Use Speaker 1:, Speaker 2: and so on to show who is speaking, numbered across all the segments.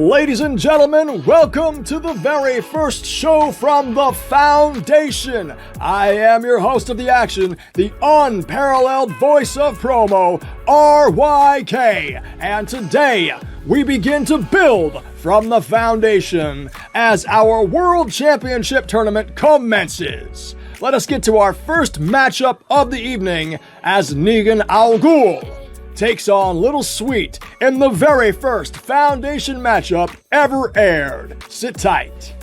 Speaker 1: Ladies and gentlemen, welcome to the very first show from the Foundation. I am your host of the action, the unparalleled voice of promo, RYK. And today, we begin to build from the Foundation as our World Championship Tournament commences. Let us get to our first matchup of the evening as Negan Al Ghul takes on Little Sweet in the very first Foundation matchup ever aired. Sit tight.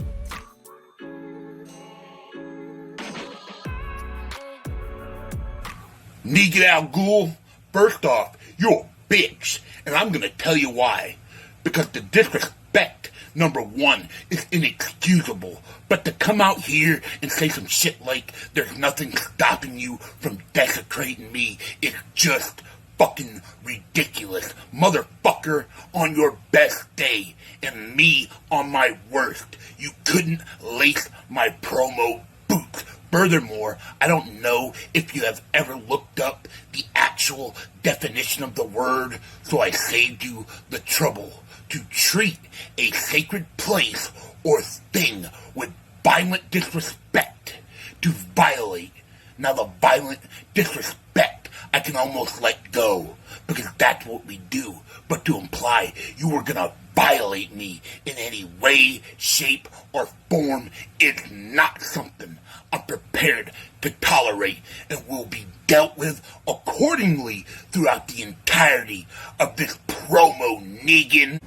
Speaker 2: Negan Al Ghul, first off, you're a bitch, and I'm gonna tell you why. Because the disrespect, number one, is inexcusable. But to come out here and say some shit like there's nothing stopping you from desecrating me is just fucking ridiculous. Motherfucker, on your best day and me on my worst, you couldn't lace my promo boots. Furthermore, I don't know if you have ever looked up the actual definition of the word, so I saved you the trouble. To treat a sacred place or thing with violent disrespect. To violate. Now the violent disrespect I can almost let go, because that's what we do. But to imply you were gonna violate me in any way, shape, or form is not something I'm prepared to tolerate and will be dealt with accordingly throughout the entirety of this promo, Negan.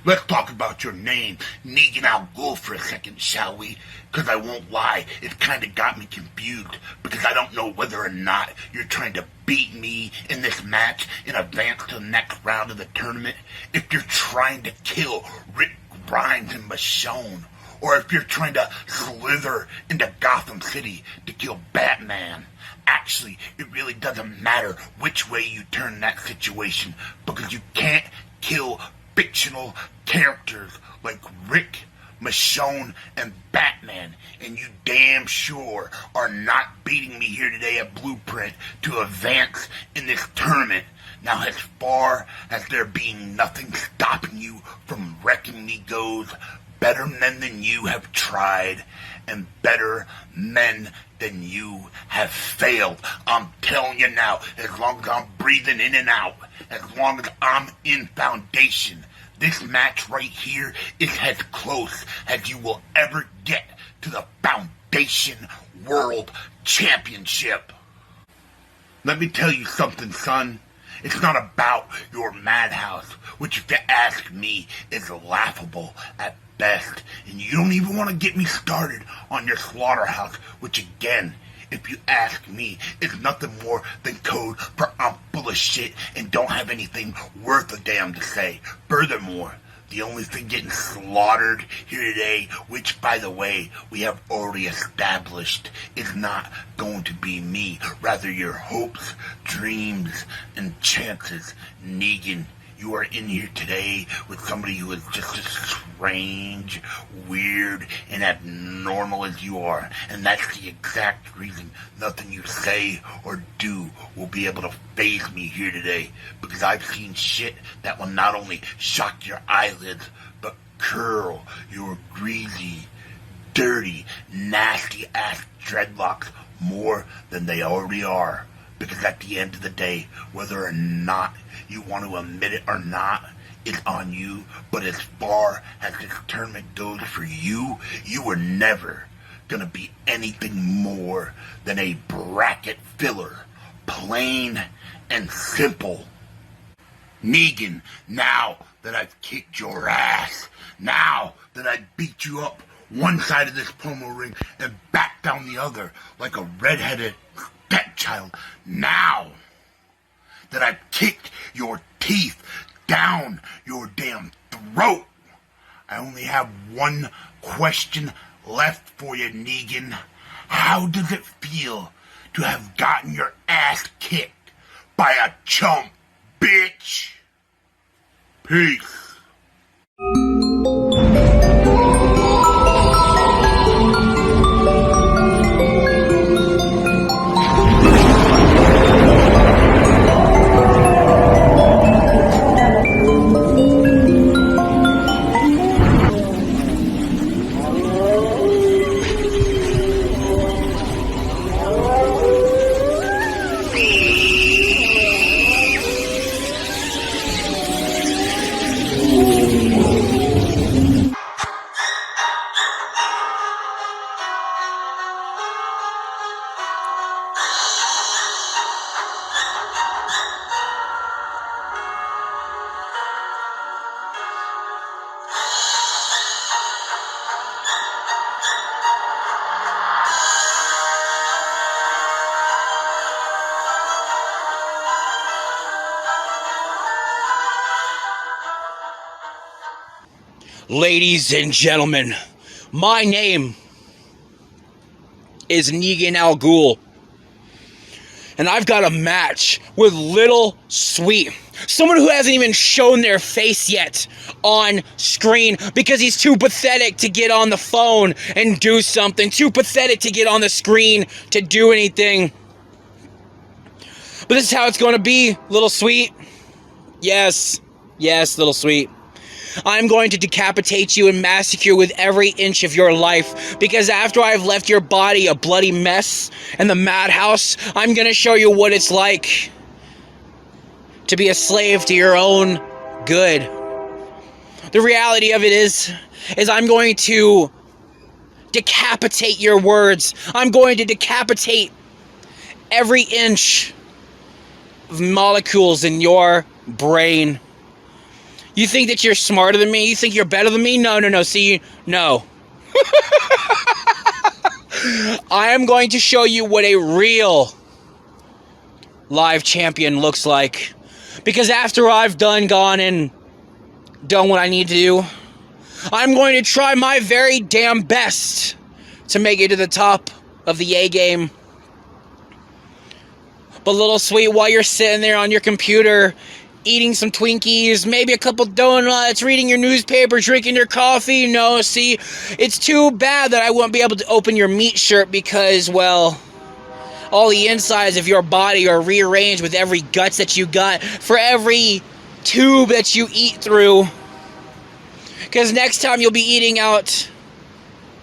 Speaker 2: Let's talk about your name, Negan Al Ghul, for a second, shall we? Because I won't lie, it kind of got me confused, because I don't know whether or not you're trying to beat me in this match and advance to the next round of the tournament, if you're trying to kill Rick Grimes and Michonne, or if you're trying to slither into Gotham City to kill Batman. Actually, it really doesn't matter which way you turn that situation, because you can't kill fictional characters like Rick, Michonne, and Batman, and you damn sure are not beating me here today at Blueprint to advance in this tournament. Now, as far as there being nothing stopping you from wrecking me goes, better men than you have tried, and better men than you have failed. I'm telling you now, as long as I'm breathing in and out, as long as I'm in Foundation, this match right here is as close as you will ever get to the Foundation World Championship. Let me tell you something, son. It's not about your madhouse, which if you ask me is laughable at best. And you don't even want to get me started on your slaughterhouse, which again, if you ask me, is nothing more than code for I'm full of shit and don't have anything worth a damn to say. Furthermore, the only thing getting slaughtered here today, which, by the way, we have already established, is not going to be me. Rather, your hopes, dreams, and chances. Negan, you are in here today with somebody who is just as strange, weird, and abnormal as you are. And that's the exact reason nothing you say or do will be able to faze me here today. Because I've seen shit that will not only shock your eyelids, but curl your greasy, dirty, nasty-ass dreadlocks more than they already are. Because at the end of the day, whether or not you want to admit it or not, it's on you. But as far as this tournament goes for you, you were never going to be anything more than a bracket filler. Plain and simple. Negan, now that I've kicked your ass, now that I've beat you up one side of this promo ring and back down the other like a redheaded stepchild, now that I've kicked your teeth down your damn throat, I only have one question left for you, Negan. How does it feel to have gotten your ass kicked by a chump, bitch? Peace.
Speaker 3: Ladies and gentlemen, my name is Negan Al Ghul, and I've got a match with Little Sweet. Someone who hasn't even shown their face yet on screen because he's too pathetic to get on the phone and do something. Too pathetic to get on the screen to do anything. But this is how it's going to be, Little Sweet. Yes, Little Sweet. I'm going to decapitate you and massacre you with every inch of your life, because after I've left your body a bloody mess in the madhouse, I'm going to show you what it's like to be a slave to your own good. The reality of it is I'm going to decapitate your words. I'm going to decapitate every inch of molecules in your brain. You think that you're smarter than me? You think you're better than me? No. See, no. I am going to show you what a real live champion looks like. Because after I've gone and done what I need to do, I'm going to try my very damn best to make it to the top of the A game. But Little Sweet, while you're sitting there on your computer, eating some Twinkies, maybe a couple donuts, reading your newspaper, drinking your coffee. No, see, it's too bad that I won't be able to open your meat shirt because, well, all the insides of your body are rearranged with every guts that you got for every tube that you eat through. Because next time you'll be eating out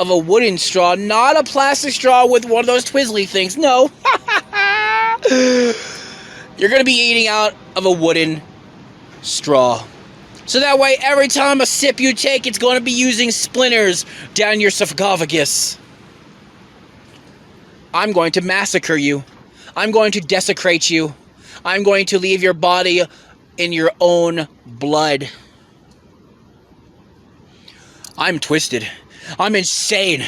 Speaker 3: of a wooden straw, not a plastic straw with one of those twizzly things. No. You're going to be eating out of a wooden straw. So that way, every time a sip you take, it's going to be using splinters down your sarcophagus. I'm going to massacre you. I'm going to desecrate you. I'm going to leave your body in your own blood. I'm twisted. I'm insane.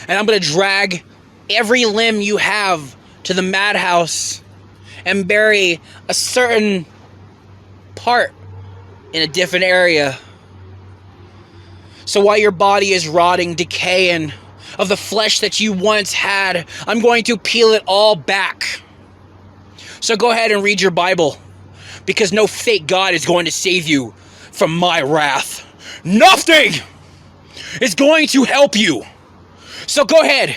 Speaker 3: And I'm going to drag every limb you have to the madhouse and bury a certain part in a different area. So while your body is rotting, decaying of the flesh that you once had, I'm going to peel it all back. So go ahead and read your Bible, because no fake God is going to save you from my wrath. Nothing is going to help you. So go ahead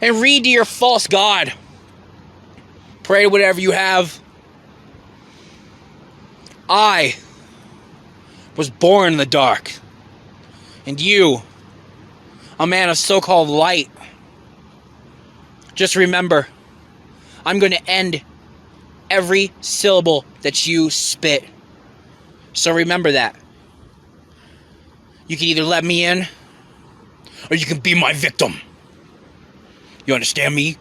Speaker 3: and read to your false God. Pray to whatever you have. I was born in the dark. And you, a man of so-called light. Just remember, I'm going to end every syllable that you spit. So remember that. You can either let me in, or you can be my victim. You understand me?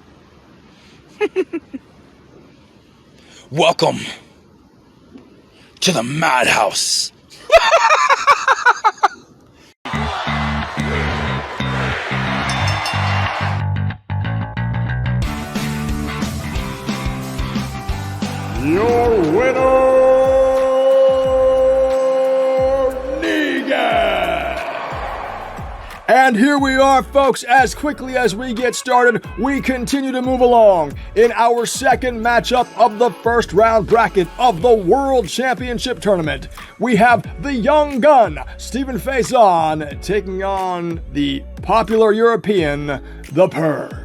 Speaker 3: Welcome to the madhouse.
Speaker 1: Your winner, Negan! And here we are, folks. As quickly as we get started, we continue to move along in our second matchup of the first round bracket of the World Championship Tournament. We have the young gun, Stephen Faison, taking on the popular European, The Purge.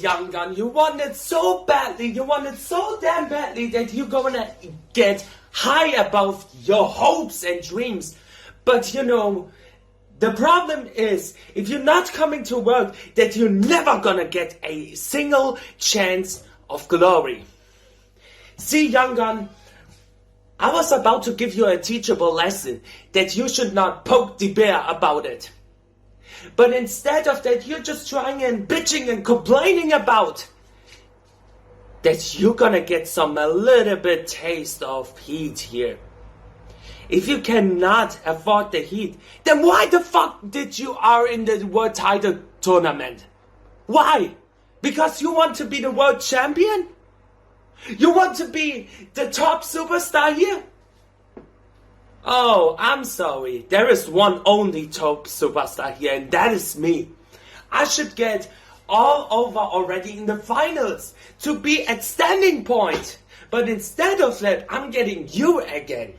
Speaker 4: Young gun, you want it so badly, you want it so damn badly that you're gonna get high above your hopes and dreams. But you know, the problem is, if you're not coming to work, that you're never gonna get a single chance of glory. See, young gun, I was about to give you a teachable lesson that you should not poke the bear about it. But instead of that, you're just trying and bitching and complaining about that you're gonna get a little bit taste of heat here. If you cannot afford the heat, then why the fuck did you are in the world title tournament? Why? Because you want to be the world champion? You want to be the top superstar here? Oh, I'm sorry. There is one only top superstar here, and that is me. I should get all over already in the finals to be at standing point. But instead of that, I'm getting you again.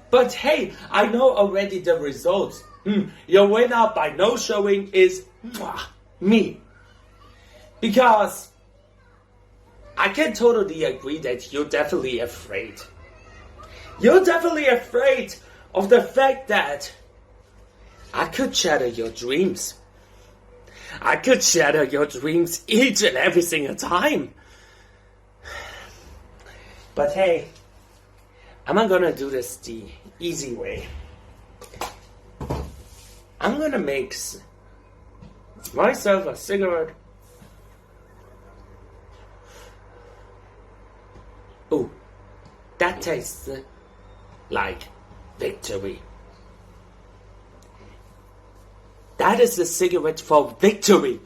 Speaker 4: But hey, I know already the results. Your winner by no showing is me. Because I can totally agree that you're definitely afraid. You're definitely afraid of the fact that I could shatter your dreams. I could shatter your dreams each and every single time. But hey, I'm not gonna do this the easy way. I'm gonna make myself a cigarette. Ooh, that tastes like victory. That is a cigarette for victory.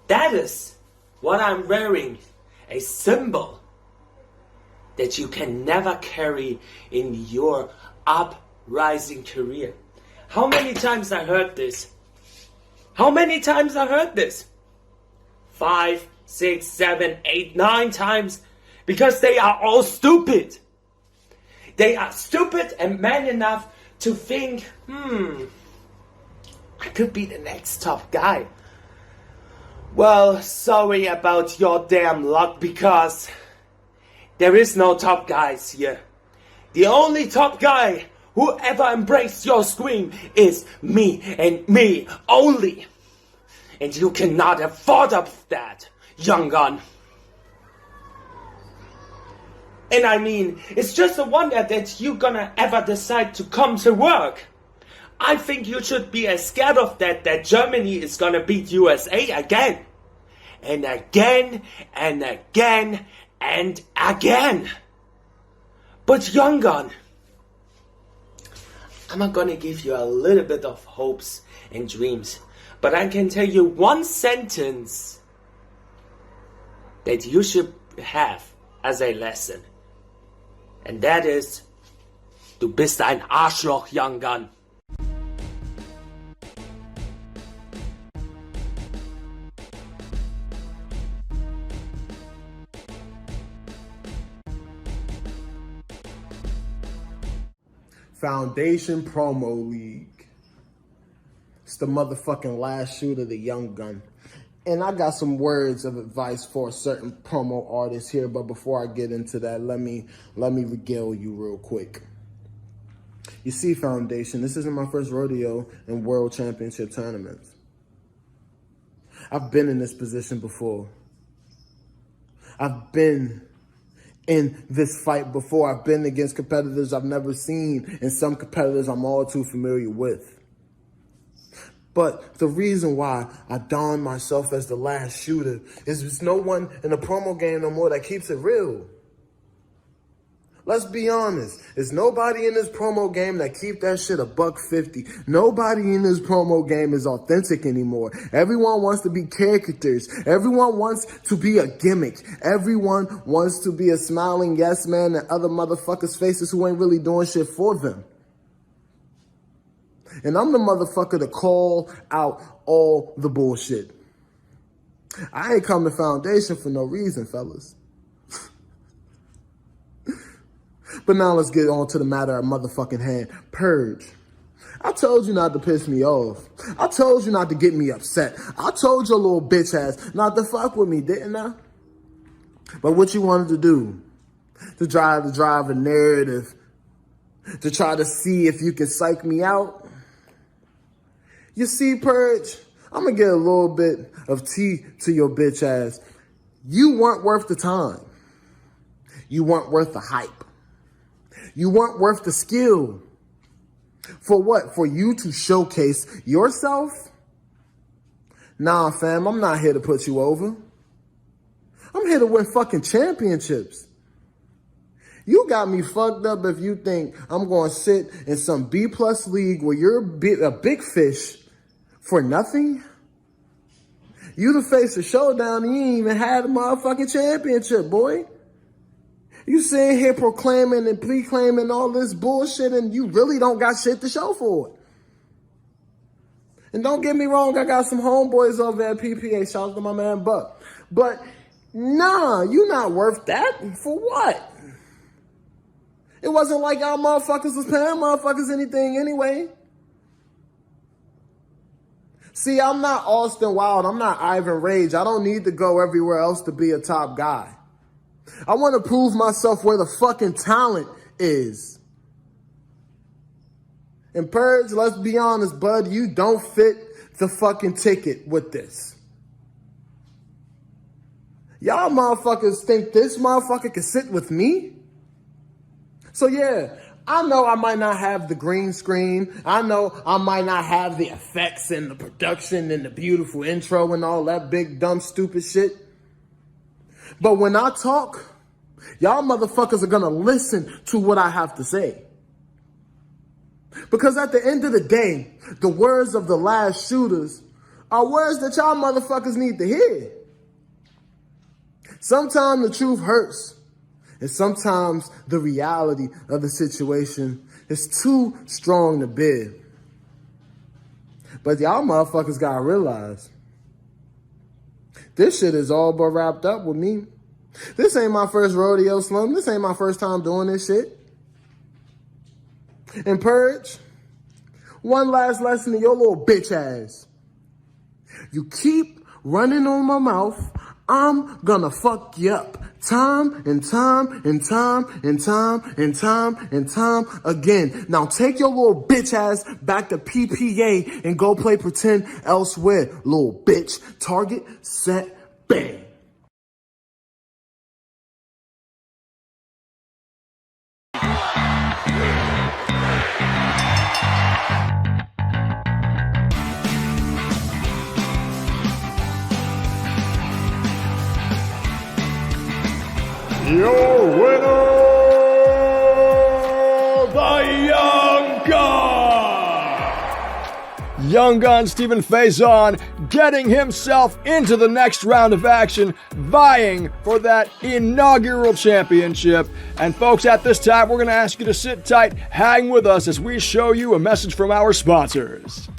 Speaker 4: That is what I'm wearing, a symbol that you can never carry in your uprising career. How many times I heard this? How many times I heard this? 5, 6, 7, 8, 9 times. Because they are all stupid. They are stupid and man enough to think, I could be the next top guy. Well, sorry about your damn luck, because there is no top guys here. The only top guy who ever embraced your scream is me and me only. And you cannot afford that, young gun. And I mean, it's just a wonder that you're gonna ever decide to come to work. I think you should be as scared of that Germany is gonna beat USA again. And again, and again, and again. But young gun, I'm not gonna give you a little bit of hopes and dreams, but I can tell you one sentence that you should have as a lesson. And that is, du bist ein Arschloch, young gun.
Speaker 5: Foundation Promo League. It's the motherfucking last shoot of the young gun. And I got some words of advice for a certain promo artist here, but before I get into that, let me regale you real quick. You see, Foundation, this isn't my first rodeo in world championship tournaments. I've been in this position before. I've been in this fight before. I've been against competitors I've never seen and some competitors I'm all too familiar with. But the reason why I don myself as the last shooter is there's no one in the promo game no more that keeps it real. Let's be honest. There's nobody in this promo game that keep that shit $1.50. Nobody in this promo game is authentic anymore. Everyone wants to be caricatures. Everyone wants to be a gimmick. Everyone wants to be a smiling yes man and other motherfuckers' faces who ain't really doing shit for them. And I'm the motherfucker to call out all the bullshit. I ain't come to Foundation for no reason, fellas. But now let's get on to the matter at motherfucking hand. Purge. I told you not to piss me off. I told you not to get me upset. I told your little bitch ass not to fuck with me, didn't I? But what you wanted to do? To drive a narrative to try to see if you can psych me out. You see, Purge, I'm going to get a little bit of tea to your bitch ass. You weren't worth the time. You weren't worth the hype. You weren't worth the skill. For what? For you to showcase yourself? Nah, fam, I'm not here to put you over. I'm here to win fucking championships. You got me fucked up if you think I'm going to sit in some B-plus league where you're a big fish for nothing. You the face of Showdown, you ain't even had a motherfucking championship, boy. You sitting here proclaiming and pre-claiming all this bullshit and you really don't got shit to show for it. And don't get me wrong, I got some homeboys over at PPA. Shout out to my man Buck. But nah, you not worth that. For what? It wasn't like y'all motherfuckers was paying motherfuckers anything anyway. See, I'm not Austin Wild. I'm not Ivan Rage. I don't need to go everywhere else to be a top guy. I want to prove myself where the fucking talent is. And Purge, let's be honest, bud, you don't fit the fucking ticket with this. Y'all motherfuckers think this motherfucker can sit with me? So yeah, I know I might not have the green screen. I know I might not have the effects and the production and the beautiful intro and all that big, dumb, stupid shit. But when I talk, y'all motherfuckers are gonna listen to what I have to say. Because at the end of the day, the words of the last shooters are words that y'all motherfuckers need to hear. Sometimes the truth hurts. And sometimes the reality of the situation is too strong to bear. But y'all motherfuckers gotta realize, this shit is all but wrapped up with me. This ain't my first rodeo, Slum. This ain't my first time doing this shit. And Purge, one last lesson to your little bitch ass. You keep running on my mouth, I'm gonna fuck you up. Time and time and time and time and time and time again. Now take your little bitch ass back to PPA and go play pretend elsewhere, little bitch. Target, set, bang.
Speaker 1: Your winner, the Young Gun! Young Gun Stephen Faison getting himself into the next round of action, vying for that inaugural championship. And folks, at this time, we're going to ask you to sit tight, hang with us as we show you a message from our sponsors.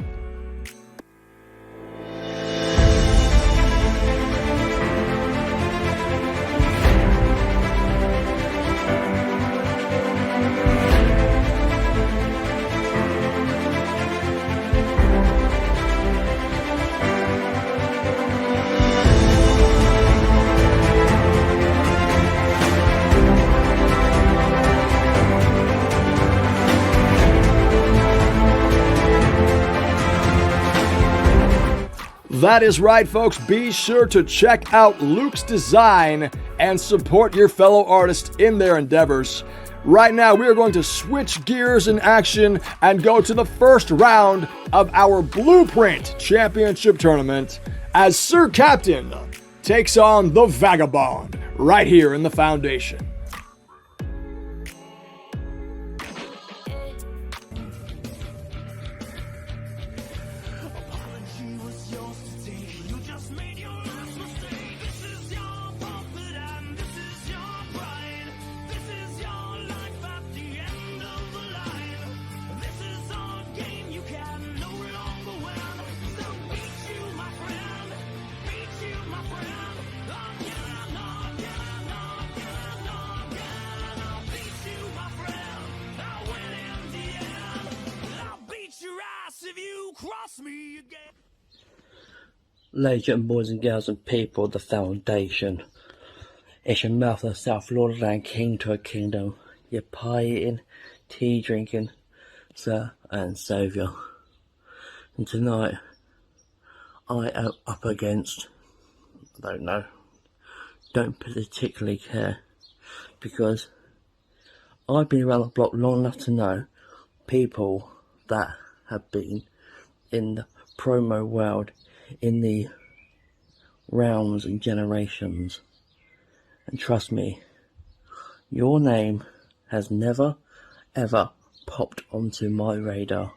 Speaker 1: That is right, folks. Be sure to check out Luke's design and support your fellow artists in their endeavors. Right now, we are going to switch gears in action and go to the first round of our Blueprint Championship Tournament as Sir Captain takes on the Vagabond right here in the Foundation.
Speaker 6: Ladies and boys and girls and people of the Foundation, it's your mouth of South Lord and King to a kingdom. You're pie eating, tea drinking sir and saviour. And tonight I am up against, I don't know, don't particularly care, because I've been around the block long enough to know people that have been in the promo world in the realms and generations, and trust me, your name has never ever popped onto my radar,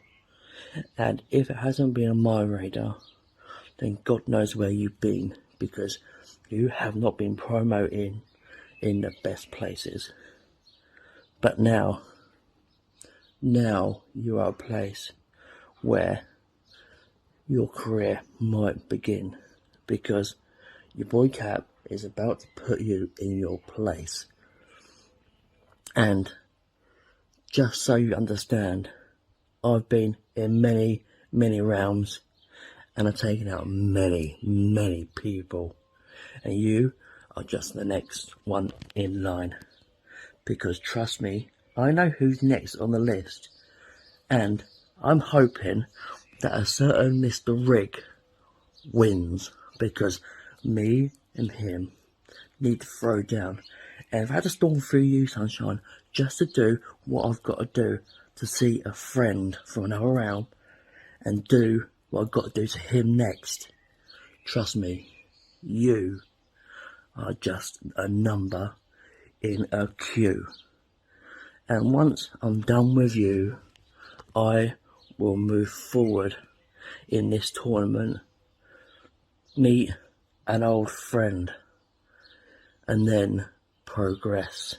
Speaker 6: and if it hasn't been on my radar, then God knows where you've been, because you have not been promoting in the best places. But now you are a place where your career might begin, because your boy Cap is about to put you in your place. And just so you understand, I've been in many, many realms, and I've taken out many, many people. And you are just the next one in line. Because trust me, I know who's next on the list. And I'm hoping that a certain Mr. RYK wins. Because me and him need to throw down. And if I had to storm through you, sunshine, just to do what I've got to do to see a friend from another realm and do what I've got to do to him next, trust me, you are just a number in a queue. And once I'm done with you, I will move forward in this tournament, meet an old friend, and then progress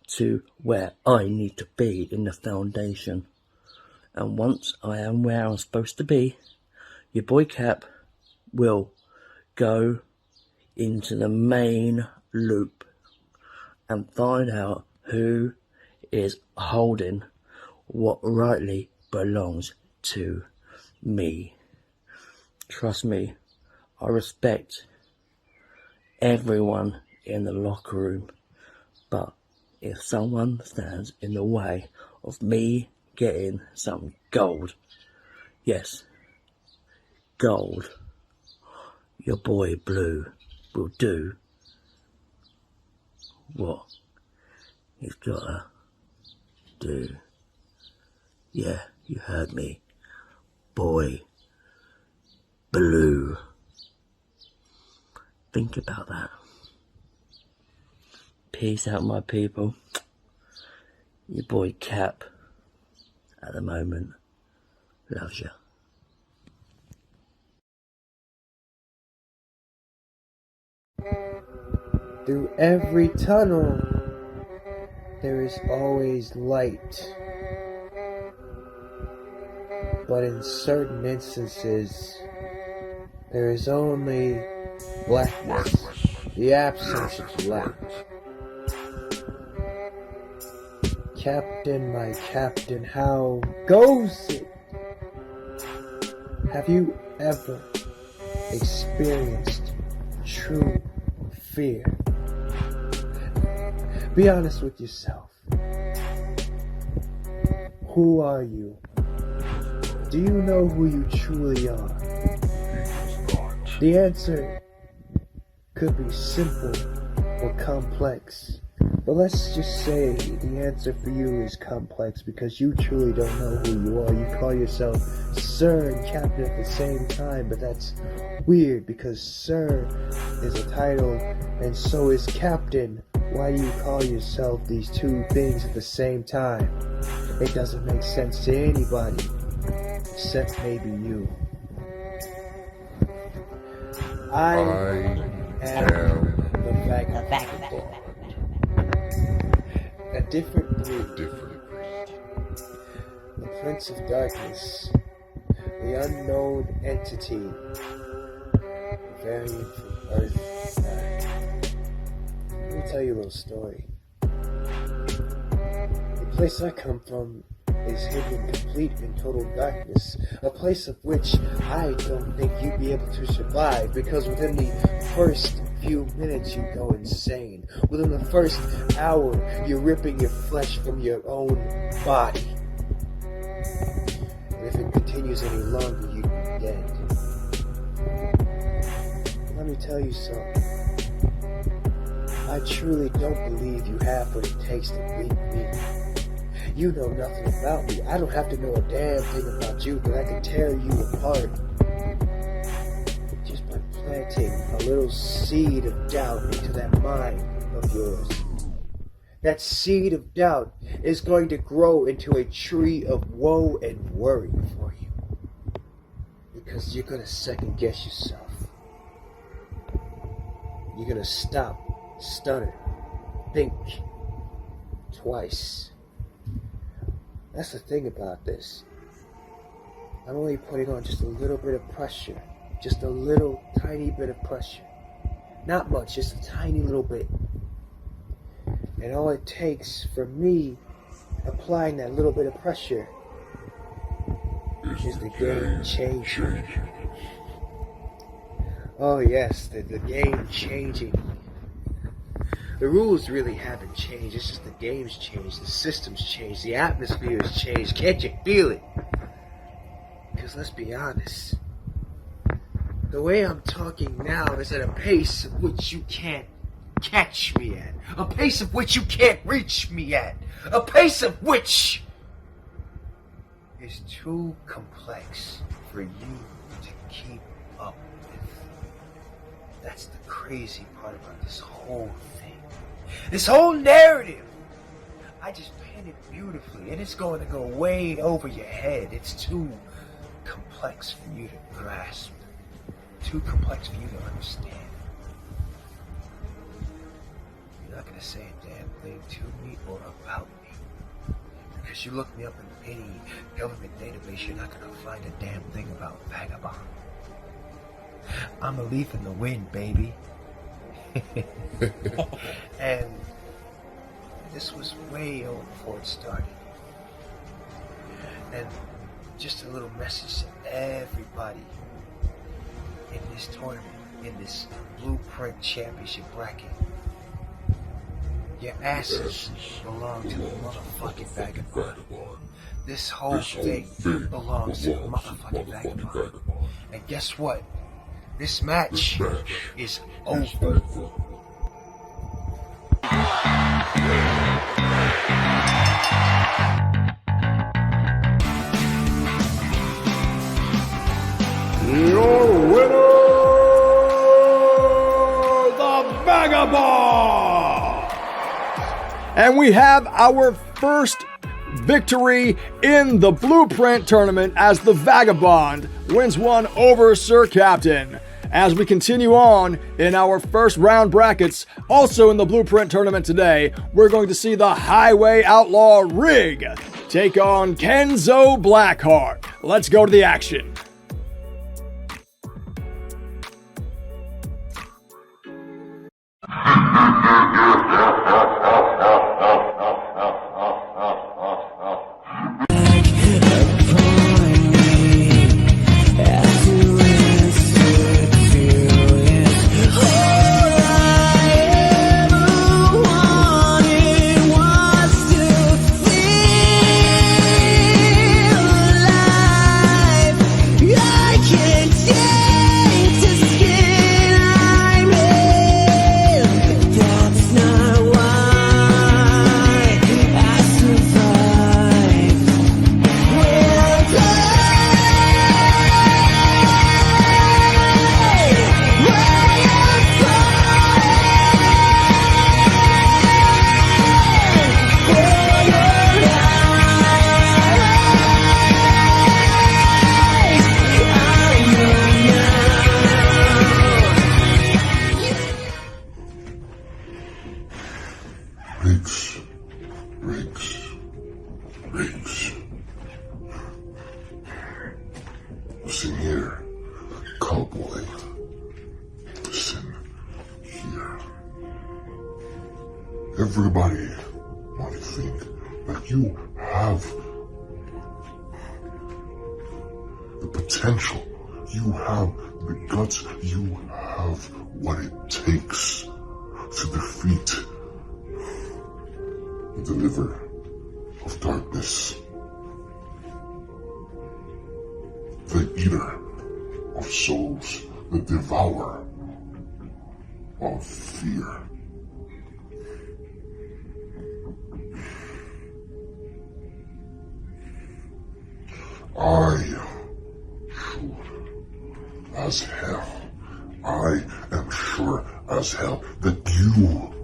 Speaker 6: to where I need to be in the foundation. And once I am where I'm supposed to be, your boy Cap will go into the main loop and find out who is holding what rightly belongs to me. Trust me, I respect everyone in the locker room, but if someone stands in the way of me getting some gold, yes, gold, your boy Blue will do what he's gotta do. Yeah, you heard me. Boy Blue. Think about that. Peace out, my people. Your boy Cap, at the moment, loves you.
Speaker 7: Through every tunnel, there is always light. But in certain instances, there is only blackness, the absence of light. Captain, my captain, how goes it? Have you ever experienced true fear? Be honest with yourself. Who are you? Do you know who you truly are? The answer could be simple or complex. But let's just say the answer for you is complex because you truly don't know who you are. You call yourself Sir and Captain at the same time, but that's weird because Sir is a title and so is Captain. Why do you call yourself these two things at the same time? It doesn't make sense to anybody, except maybe you. I am the Vagabond. A different breed. The Prince of Darkness. The unknown entity. Variant from Earth. Let me tell you a little story. The place I come from is hidden in complete and total darkness, a place of which I don't think you'd be able to survive, because within the first few minutes you go insane. Within the first hour, you're ripping your flesh from your own body. And if it continues any longer, you'd be dead. Let me tell you something. I truly don't believe you have what it takes to beat me. You know nothing about me. I don't have to know a damn thing about you, but I can tear you apart. Just by planting a little seed of doubt into that mind of yours. That seed of doubt is going to grow into a tree of woe and worry for you. Because you're going to second guess yourself. You're going to stop, stutter, think twice. That's the thing about this. I'm only putting on just a little bit of pressure. Just a little tiny bit of pressure. Not much, just a tiny little bit. And all it takes for me applying that little bit of pressure is the game changing. Oh yes, the game changing. The rules really haven't changed. It's just the game's changed, the system's changed, the atmosphere's changed. Can't you feel it? Because let's be honest, the way I'm talking now is at a pace of which you can't catch me at. A pace of which you can't reach me at. A pace of which is too complex for you to keep up with. That's the crazy part about this whole thing. This whole narrative. I just painted beautifully, and it's going to go way over your head. It's too complex for you to grasp. Too complex for you to understand. You're not going to say a damn thing to me or about me. Because you look me up in any government database, you're not going to find a damn thing about Vagabond. I'm a leaf in the wind, baby. And this was way over before it started. And just a little message to everybody in this tournament, in this Blueprint Championship bracket. Your asses belong to the motherfucking Vagabond. This whole thing belongs to the motherfucking Vagabond. And guess what? This match is over.
Speaker 1: Your winner, the Vagabond! And we have our first victory in the Blueprint tournament as the Vagabond wins one over Sir Captain. As we continue on in our first round brackets, also in the Blueprint tournament today, we're going to see the Highway Outlaw RYK take on Kenzo Blackheart. Let's go to the action.
Speaker 8: Listen here, cowboy. Listen here. Everybody might think that you have potential. You have the guts. You have what it takes to defeat the liver of darkness, the eater of souls, the devourer of fear. I sure as hell, I am sure as hell that you,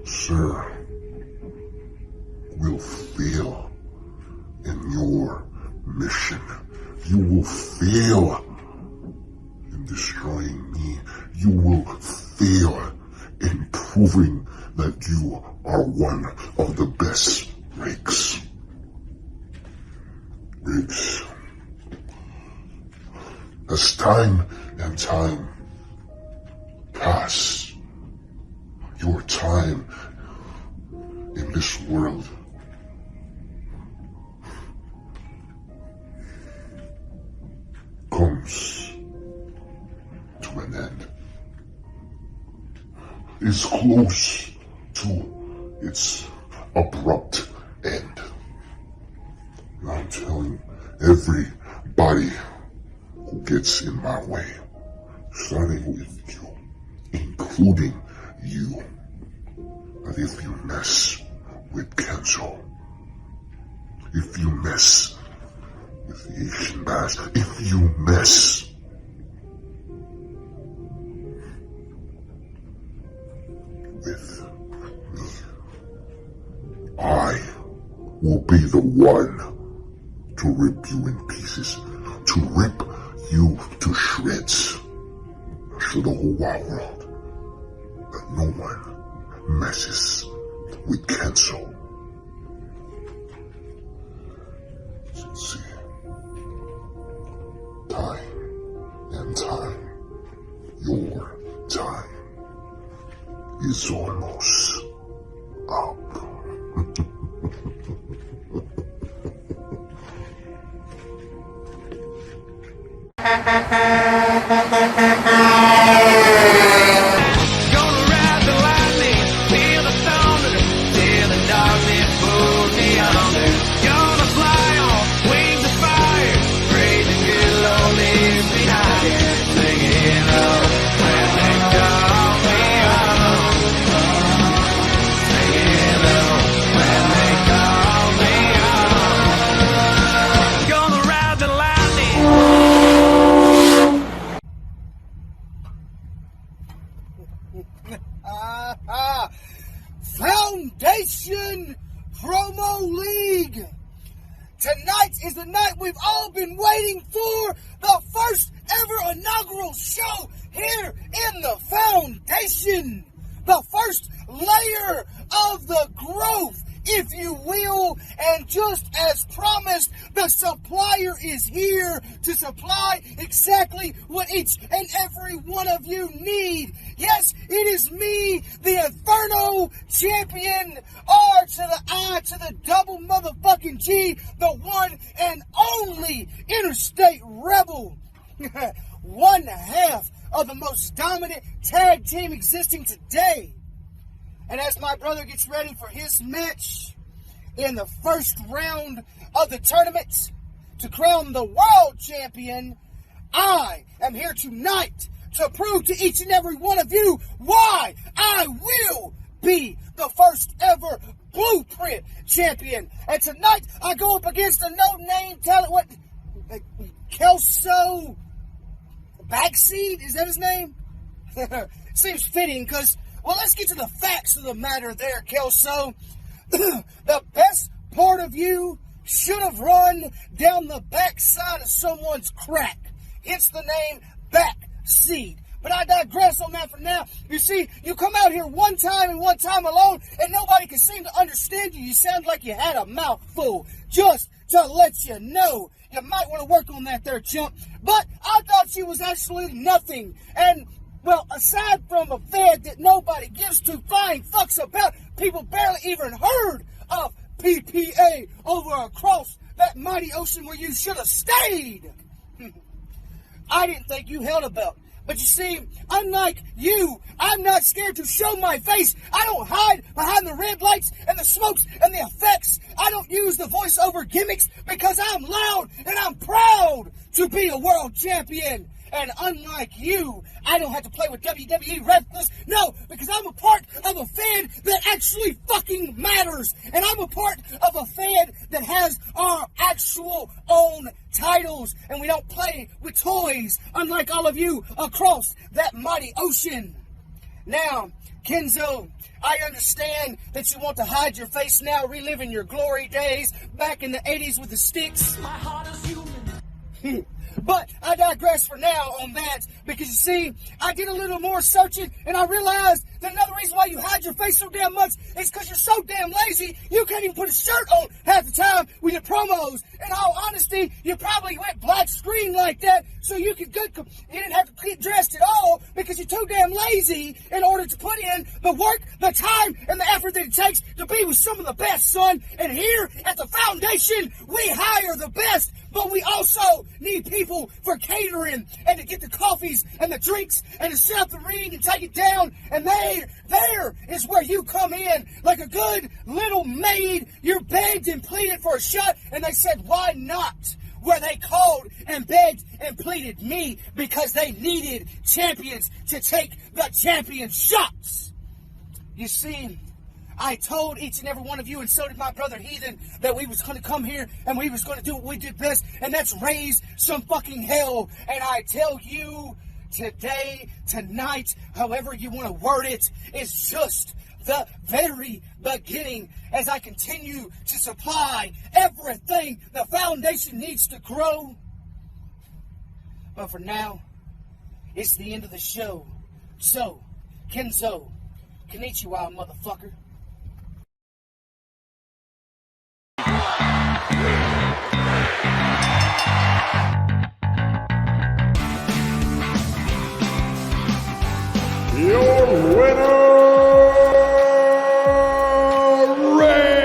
Speaker 8: sir, will fail in your mission. You will fail in destroying me. You will fail in proving that you are one of the best RYKs. RYKs. As time and time pass, your time in this world comes to an end, is close to its abrupt end. And I'm telling everybody who gets in my way, starting with you, including you, that if you mess with Kenzo, if you mess with the Asian bass, if you mess with me, I will be the one to rip you in pieces, to rip you to shreds. Show the whole wide world that no one messes with Kenzo. See, time and time, your time is almost up.
Speaker 9: Gonna ride the lightning, feel the thunder, till the darkness pulls me under. Gonna fly on wings of fire, praising good Lord lives behind. Singing oh, when they call me home. Singing oh, when they call me home. Gonna ride the lightning.
Speaker 5: Foundation Promo League. Tonight is the night we've all been waiting for. The first ever inaugural show here in the Foundation. The first layer of the growth, if you will. And just as promised, the supplier is here to supply exactly what each and every one of you need. Yes, it is me, the Inferno Champion, R to the I to the double motherfucking G, the one and only Interstate Rebel. One half of the most dominant tag team existing today. And as my brother gets ready for his match in the first round of the tournament to crown the world champion, I am here tonight to prove to each and every one of you why I will be the first ever Blueprint champion. And tonight I go up against a no-name talent, Kelso Backseat, is that his name? Seems fitting because, well, let's get to the facts of the matter there, Kelso. The best part of you should have run down the backside of someone's crack. Hence the name Backseat. But I digress on that for now. You see, you come out here one time and one time alone, and nobody can seem to understand you. You sound like you had a mouthful. Just to let you know, you might want to work on that there, chump. But I thought she was absolutely nothing. And, well, aside from a fed that nobody gives two flying fucks about, people barely even heard of PPA over across that mighty ocean where you should have stayed.
Speaker 10: I didn't think you held a belt. But you see, unlike you, I'm not scared to show my face. I don't hide behind the red lights and the smokes and the effects. I don't use the voiceover gimmicks because I'm loud and I'm proud to be a world champion. And unlike you, I don't have to play with WWE wrestlers. No, because I'm a part of a fan that actually fucking matters. And I'm a part of a fan that has our actual own titles. And we don't play with toys, unlike all of you across that mighty ocean. Now, Kenzo, I understand that you want to hide your face now, reliving your glory days back in the 80s with the sticks. My heart is human. But I digress for now on that, because you see, I did a little more searching, and I realized that another reason why you hide your face so damn much is because you're so damn lazy, you can't even put a shirt on half the time with your promos. In all honesty, you probably went black screen like that so you didn't have to get dressed at all, because you're too damn lazy in order to put in the work, the time, and the effort that it takes to be with some of the best, son. And here at the foundation, we hire the best, but we also need people for catering and to get the coffees and the drinks and to set up the ring and take it down. And there is where you come in. Like a good little maid, you begged and pleaded for a shot, and they said, why not? Where they called and begged and pleaded me, because they needed champions to take the champion shots. You see, I told each and every one of you, and so did my brother Heathen, that we was going to come here and we was going to do what we did best, and that's raise some fucking hell. And I tell you, today, tonight, however you want to word it, is just the very beginning, as I continue to supply everything the foundation needs to grow. But for now, it's the end of the show. So, Kenzo, konnichiwa, motherfucker.
Speaker 1: Your winner, Rig!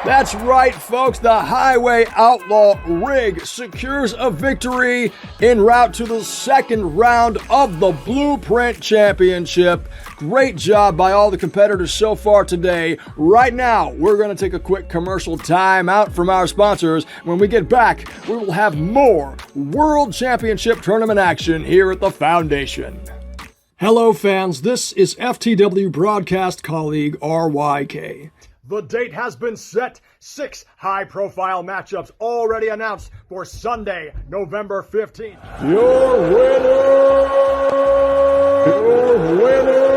Speaker 1: That's right, folks. The Highway Outlaw Rig secures a victory en route to the second round of the Blueprint Championship. Great job by all the competitors so far today. Right now, we're going to take a quick commercial time out from our sponsors. When we get back, we will have more World Championship Tournament action here at the Foundation. Hello, fans. This is FTW broadcast colleague RYK. The date has been set. 6 high-profile matchups already announced for Sunday, November 15th. Your winner! Your winner!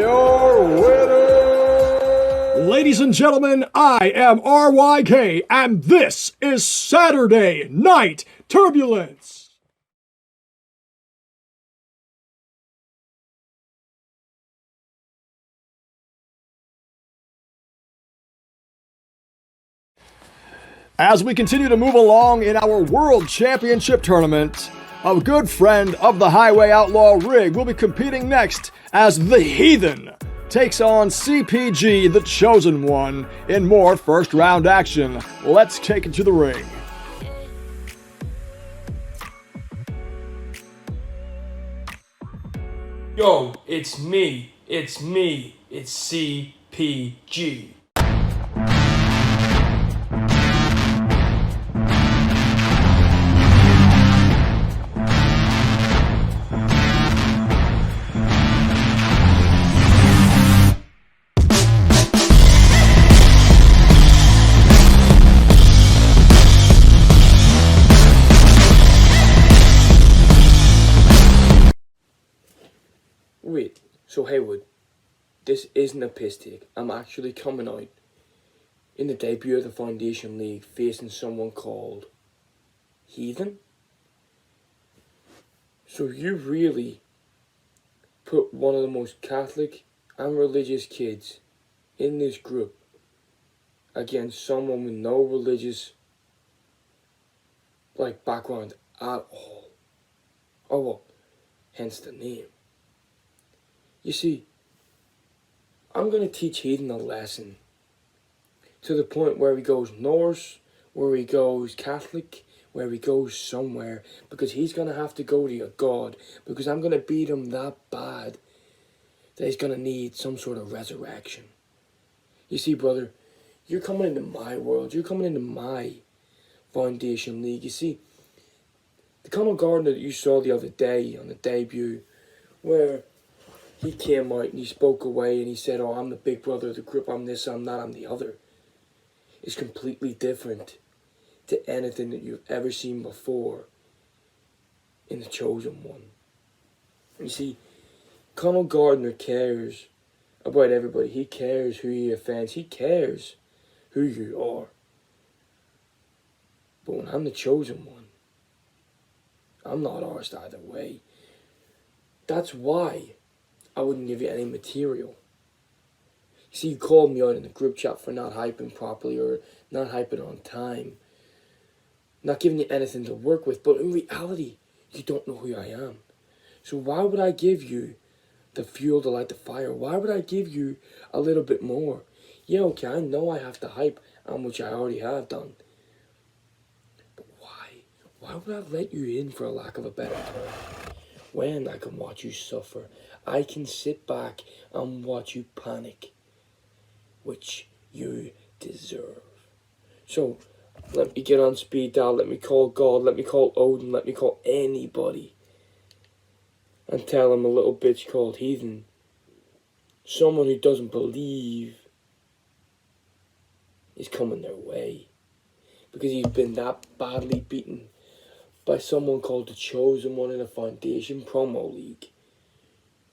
Speaker 1: Your winner! Ladies and gentlemen, I am RYK, and this is Saturday Night Turbulence. As we continue to move along in our World Championship Tournament, a good friend of the Highway Outlaw Rig will be competing next as the Heathen takes on CPG, the Chosen One, in more first round action. Let's take it to the ring.
Speaker 11: Yo, it's me, it's CPG. Wait, so Haywood, this isn't a piss take. I'm actually coming out in the debut of the Foundation League facing someone called Heathen? So you really put one of the most Catholic and religious kids in this group against someone with no religious background at all. Oh well, hence the name. You see, I'm going to teach Heathen a lesson to the point where he goes Norse where he goes Catholic, where he goes somewhere, because he's going to have to go to your God, because I'm going to beat him that bad that he's going to need some sort of resurrection. You see, brother, you're coming into my world, you're coming into my Foundation League. You see, the Conor Gardner that you saw the other day on the debut, where he came out and he spoke away and he said, oh, I'm the big brother of the group, I'm this, I'm that, I'm the other, is completely different to anything that you've ever seen before in the Chosen One. You see, Conor Gardner cares about everybody. He cares who he offends. He cares who you are. But when I'm the Chosen One, I'm not arsed either way. That's why I wouldn't give you any material. You see, you called me out in the group chat for not hyping properly or not hyping on time. Not giving you anything to work with, but in reality, you don't know who I am. So why would I give you the fuel to light the fire? Why would I give you a little bit more? Yeah, okay, I know I have to hype, and which I already have done. But why? Why would I let you in, for a lack of a better term, when I can watch you suffer? I can sit back and watch you panic, which you deserve. So, let me get on speed dial, let me call God, let me call Odin, let me call anybody, and tell him a little bitch called heathen, someone who doesn't believe, is coming their way. Because he's been that badly beaten by someone called the Chosen One in a Foundation promo league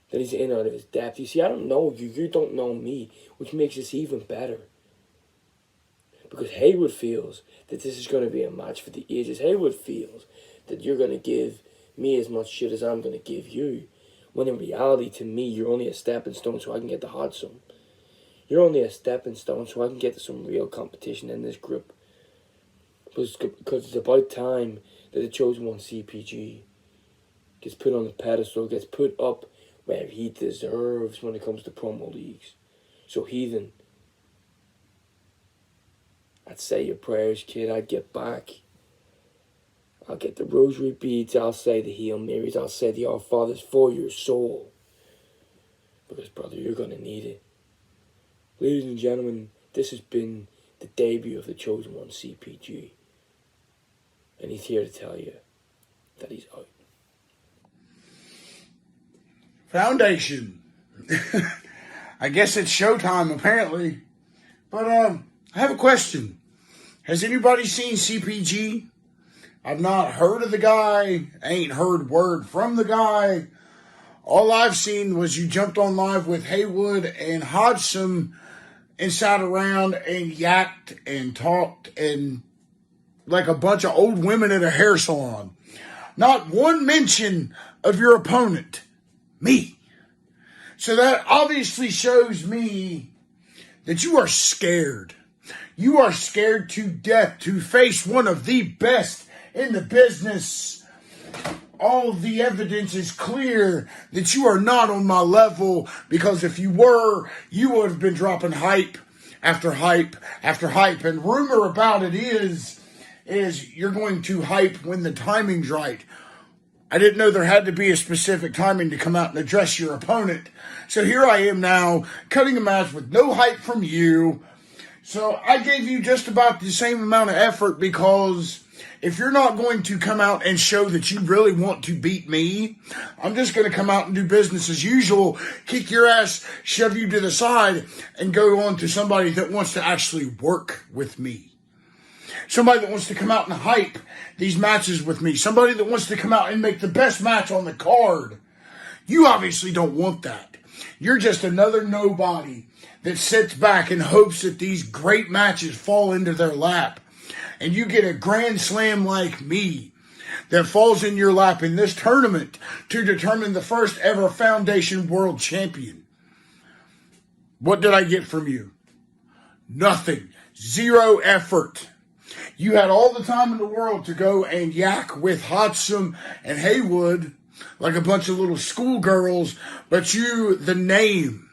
Speaker 11: that he's in out of his depth. You see, I don't know you, you don't know me, which makes this even better. Because Haywood feels that this is going to be a match for the ages. Haywood feels that you're going to give me as much shit as I'm going to give you. When in reality, to me, you're only a stepping stone so I can get to hot some. You're only a stepping stone so I can get to some real competition in this group. Because it's about time that the Chosen One CPG gets put on the pedestal, gets put up where he deserves when it comes to promo leagues. So heathen, I'd say your prayers, kid. I'd get back. I'll get the rosary beads. I'll say the Hail Marys. I'll say the Our Fathers for your soul. Because, brother, you're going to need it. Ladies and gentlemen, this has been the debut of the Chosen One CPG. And he's here to tell you that he's out.
Speaker 2: Foundation. I guess it's showtime, apparently. But, I have a question. Has anybody seen CPG? I've not heard of the guy. I ain't heard word from the guy. All I've seen was you jumped on live with Haywood and Hodgson and sat around and yacked and talked and like a bunch of old women at a hair salon. Not one mention of your opponent, me. So that obviously shows me that you are scared. You are scared to death to face one of the best in the business. All the evidence is clear that you are not on my level, because if you were, you would have been dropping hype after hype after hype. And rumor about it is you're going to hype when the timing's right. I didn't know there had to be a specific timing to come out and address your opponent. So here I am now, cutting a match with no hype from you. So I gave you just about the same amount of effort, because if you're not going to come out and show that you really want to beat me, I'm just going to come out and do business as usual, kick your ass, shove you to the side, and go on to somebody that wants to actually work with me. Somebody that wants to come out and hype these matches with me. Somebody that wants to come out and make the best match on the card. You obviously don't want that. You're just another nobody that sits back and hopes that these great matches fall into their lap. And you get a grand slam like me that falls in your lap in this tournament to determine the first ever Foundation World Champion. What did I get from you? Nothing. Zero effort. You had all the time in the world to go and yak with Hodgson and Haywood like a bunch of little schoolgirls, but the name,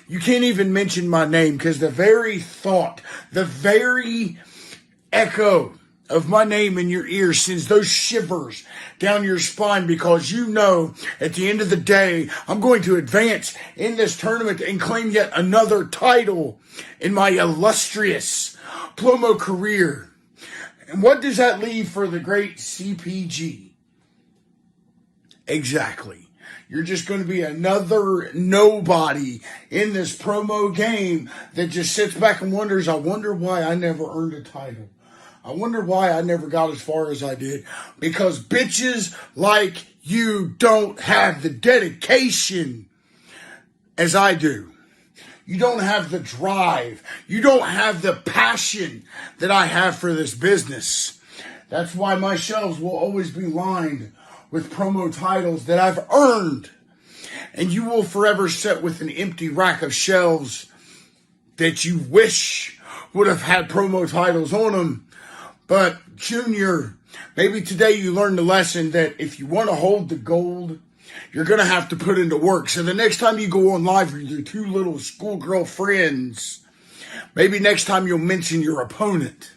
Speaker 2: you can't even mention my name, because the very thought, the very
Speaker 12: echo of my name in your ear sends those shivers down your spine, because you know at the end of the day, I'm going to advance in this tournament and claim yet another title in my illustrious promo career. And what does that leave for the great CPG? Exactly. You're just going to be another nobody in this promo game that just sits back and wonders, I wonder why I never earned a title. I wonder why I never got as far as I did. Because bitches like you don't have the dedication as I do. You don't have the drive. You don't have the passion that I have for this business. That's why my shelves will always be lined with promo titles that I've earned. And you will forever sit with an empty rack of shelves that you wish would have had promo titles on them. But Junior, maybe today you learned the lesson that if you want to hold the gold, you're going to have to put into work. So the next time you go on live with your two little schoolgirl friends, maybe next time you'll mention your opponent.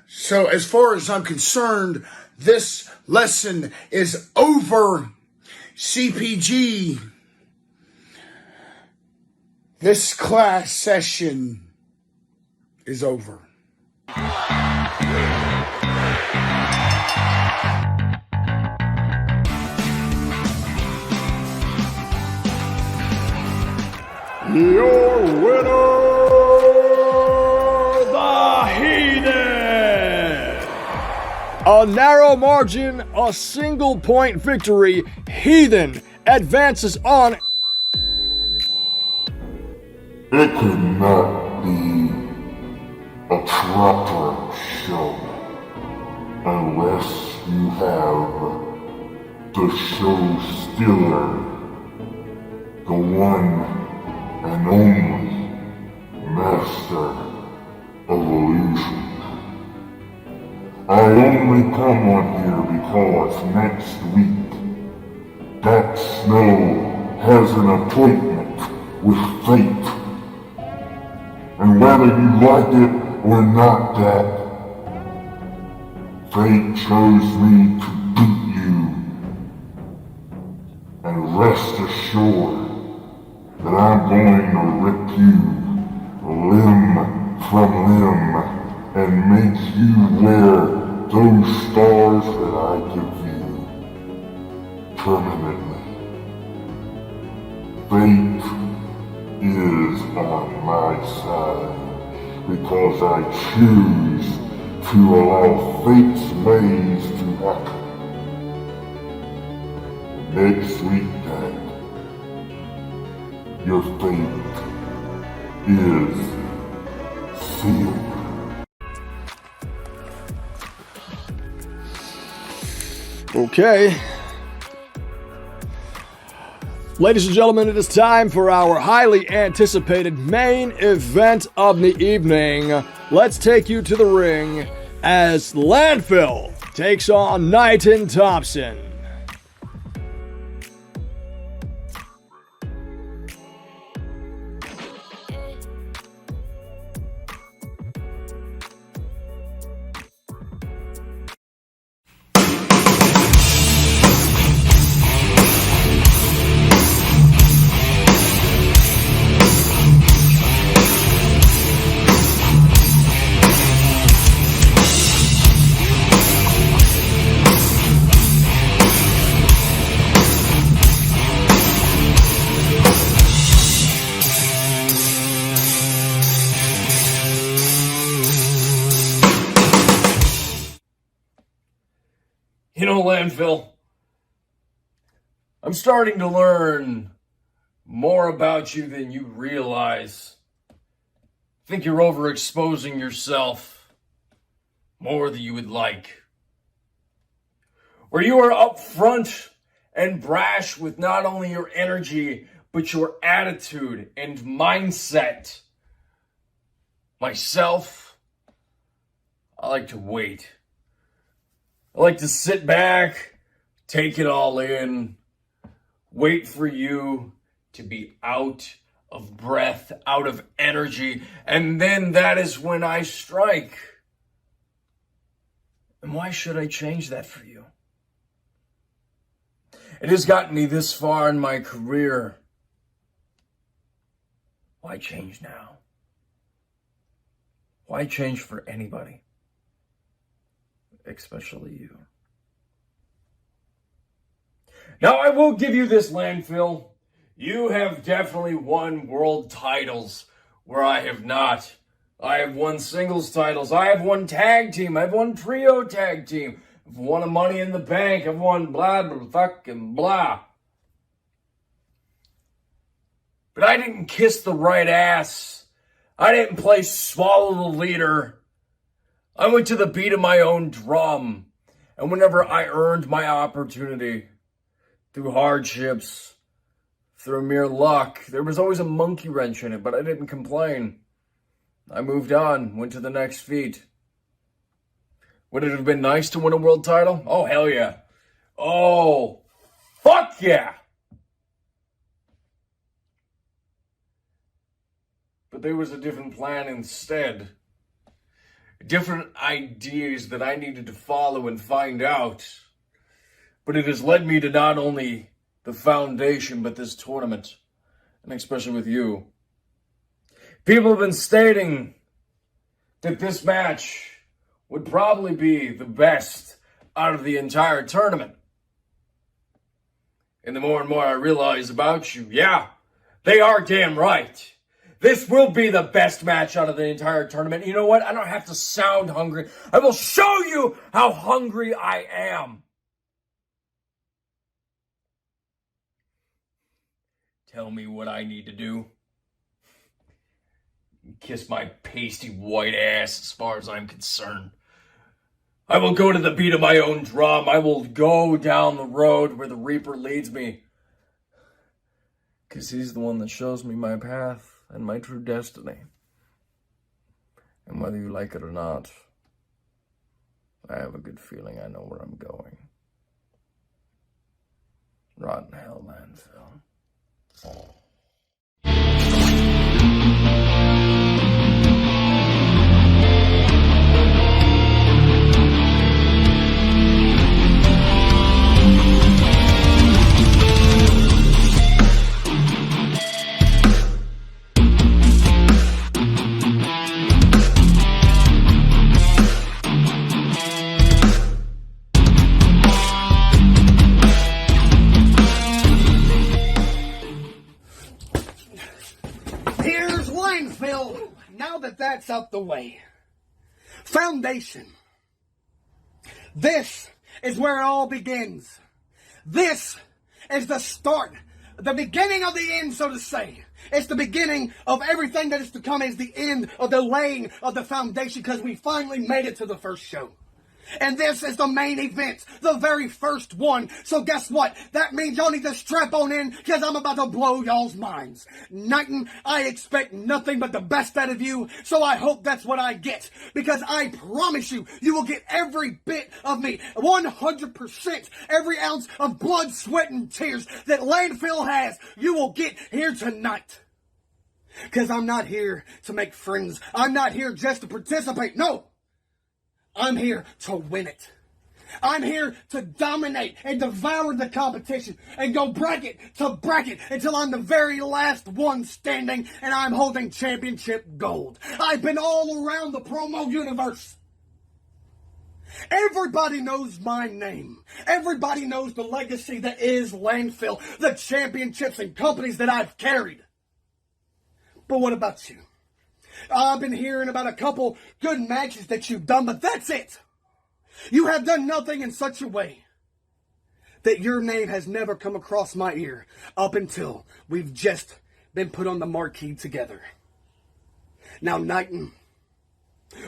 Speaker 12: So as far as I'm concerned, this lesson is over. CPG, this class session is over.
Speaker 1: Your winner, the Heathen! A narrow margin, a single point victory. Heathen advances on.
Speaker 8: It could not be a proper show unless you have the show stealer, the one and only master of illusion. I only come on here because next week that Snow has an appointment with fate. And whether you like it or not, that fate chose me to beat you. And rest assured that I'm going to rip you limb from limb and make you wear those stars that I give you permanently. Fate is on my side because I choose to allow fate's ways to happen. Next week, then, your fate is sealed.
Speaker 1: Okay. Ladies and gentlemen, it is time for our highly anticipated main event of the evening. Let's take you to the ring as Landfill takes on Knight and Thompson.
Speaker 13: You know, Landfill, I'm starting to learn more about you than you realize. I think you're overexposing yourself more than you would like. Where you are upfront and brash with not only your energy, but your attitude and mindset. Myself, I like to wait. I like to sit back, take it all in, wait for you to be out of breath, out of energy, and then that is when I strike. And why should I change that for you? It has gotten me this far in my career. Why change now? Why change for anybody? Especially you. Now, I will give you this, Landfill. You have definitely won world titles where I have not. I have won singles titles. I have won tag team. I've won trio tag team. I've won a Money in the Bank. I've won blah, blah, fucking blah. But I didn't kiss the right ass. I didn't play swallow the leader. I went to the beat of my own drum. And whenever I earned my opportunity, through hardships, through mere luck, there was always a monkey wrench in it, but I didn't complain. I moved on, went to the next feat. Would it have been nice to win a world title? Oh, hell yeah. Oh, fuck yeah. But there was a different plan instead. Different ideas that I needed to follow and find out. But it has led me to not only the foundation, but this tournament. And especially with you. People have been stating that this match would probably be the best out of the entire tournament. And the more and more I realize about you, yeah, they are damn right. This will be the best match out of the entire tournament. You know what? I don't have to sound hungry. I will show you how hungry I am. Tell me what I need to do. Kiss my pasty white ass as far as I'm concerned. I will go to the beat of my own drum. I will go down the road where the Reaper leads me. Because he's the one that shows me my path and my true destiny. And whether you like it or not, I have a good feeling I know where I'm going. Rotten hell, Landfill.
Speaker 10: Now that that's out the way, foundation. This is where it all begins. This is the start, the beginning of the end, so to say. It's the beginning of everything that is to come. Is the end of the laying of the foundation, because we finally made it to the first show. And this is the main event, the very first one. So guess what? That means y'all need to strap on in, because I'm about to blow y'all's minds. Knighton, I expect nothing but the best out of you, so I hope that's what I get. Because I promise you, you will get every bit of me. 100%. Every ounce of blood, sweat, and tears that Landfill has, you will get here tonight. Because I'm not here to make friends. I'm not here just to participate. No! I'm here to win it. I'm here to dominate and devour the competition and go bracket to bracket until I'm the very last one standing and I'm holding championship gold. I've been all around the promo universe. Everybody knows my name. Everybody knows the legacy that is Landfill, the championships and companies that I've carried. But what about you? I've been hearing about a couple good matches that you've done, but that's it. You have done nothing in such a way that your name has never come across my ear up until we've just been put on the marquee together. Now, Knighton,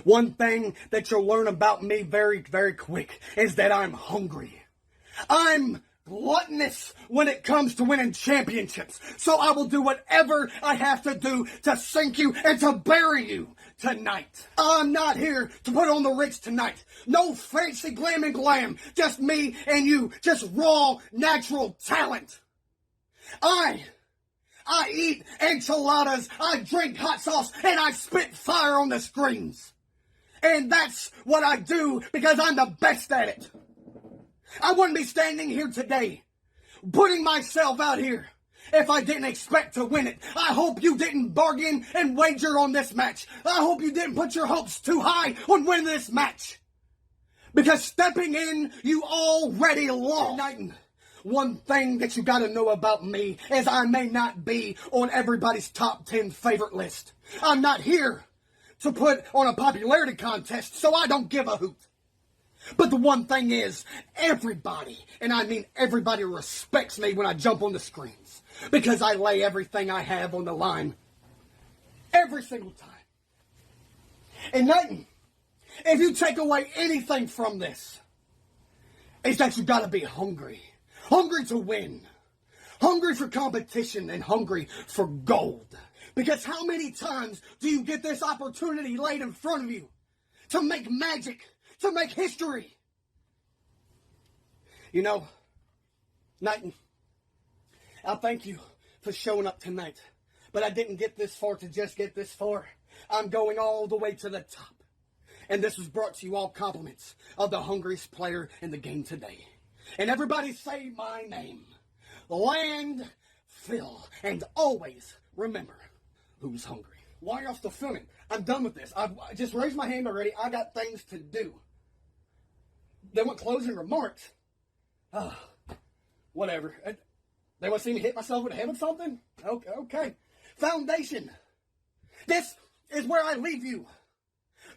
Speaker 10: one thing that you'll learn about me very, very quick is that I'm hungry. I'm gluttonous when it comes to winning championships. So I will do whatever I have to do to sink you and to bury you tonight. I'm not here to put on the Ritz tonight. No fancy glam and glam. Just me and you. Just raw, natural talent. I eat enchiladas, I drink hot sauce, and I spit fire on the screens. And that's what I do because I'm the best at it. I wouldn't be standing here today, putting myself out here, if I didn't expect to win it. I hope you didn't bargain and wager on this match. I hope you didn't put your hopes too high on winning this match. Because stepping in, you already lost. One thing that you gotta know about me is I may not be on everybody's top 10 favorite list. I'm not here to put on a popularity contest, so I don't give a hoot. But the one thing is, everybody, and I mean everybody, respects me when I jump on the screens. Because I lay everything I have on the line. Every single time. And nothing, if you take away anything from this, is that you gotta be hungry. Hungry to win. Hungry for competition and hungry for gold. Because how many times do you get this opportunity laid in front of you to make magic, to make history? You know, Knighton, I thank you for showing up tonight. But I didn't get this far to just get this far. I'm going all the way to the top. And this was brought to you all compliments of the hungriest player in the game today. And everybody say my name. Land, Phil. And always remember who's hungry. Why are y'all still filming? I'm done with this. I just raised my hand already. I got things to do. They want closing remarks. Whatever. They want to see me hit myself with a head with something? Okay. Foundation. This is where I leave you.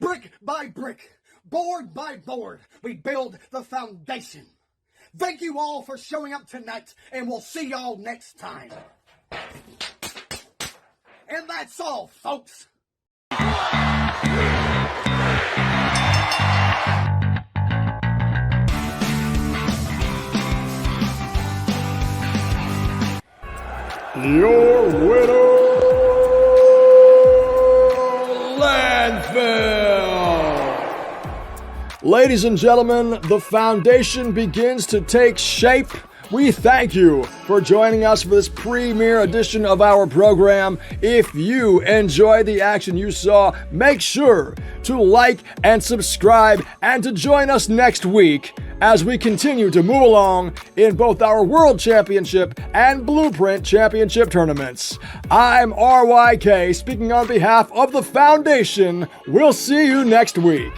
Speaker 10: Brick by brick, board by board, we build the foundation. Thank you all for showing up tonight, and we'll see y'all next time. And that's all, folks.
Speaker 1: Your winner, Landfill. Ladies and gentlemen, the foundation begins to take shape. We thank you for joining us for this premiere edition of our program. If you enjoyed the action you saw, make sure to like and subscribe and to join us next week as we continue to move along in both our World Championship and Blueprint Championship tournaments. I'm RYK speaking on behalf of the Foundation. We'll see you next week.